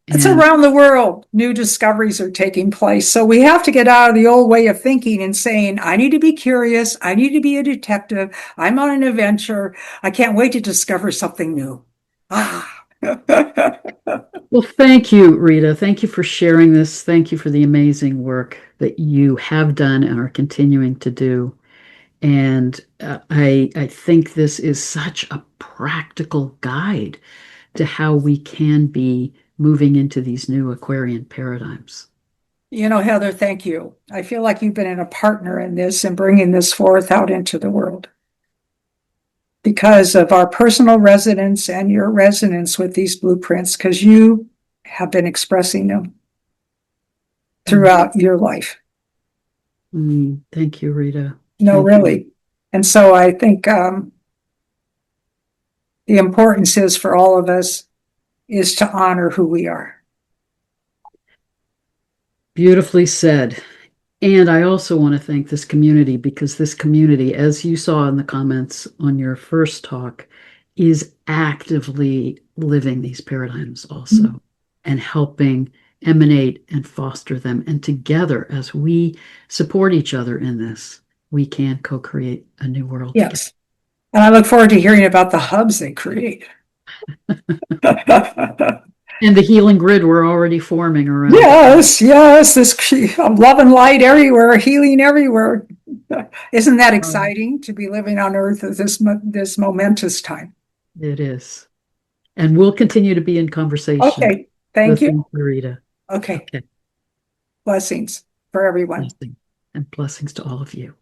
It's And around the world. New discoveries are taking place. So we have to get out of the old way of thinking and saying, I need to be curious. I need to be a detective. I'm on an adventure. I can't wait to discover something new. Ah. well, thank you, Rita. Thank you for sharing this. Thank you for the amazing work that you have done and are continuing to do. And I think this is such a practical guide to how we can be moving into these new Aquarian paradigms. Heather, thank you. I feel like you've been a partner in this and bringing this forth out into the world because of our personal resonance and your resonance with these blueprints, because you have been expressing them throughout your life. Thank you, Rita. No, Thank really. you. And so I think the importance is for all of us is to honor who we are. Beautifully said. And I also want to thank this community because this community, as you saw in the comments on your first talk, is actively living these paradigms also and helping emanate and foster them. And together, as we support each other in this, we can co-create a new world together. Yes. And I look forward to hearing about the hubs they create. And the healing grid we're already forming around. Yes, this love and light everywhere, healing everywhere. Isn't that exciting to be living on Earth at this momentous time? It is. And we'll continue to be in conversation. Okay, thank you. Rita. Okay. Blessings for everyone. Blessing. And blessings to all of you.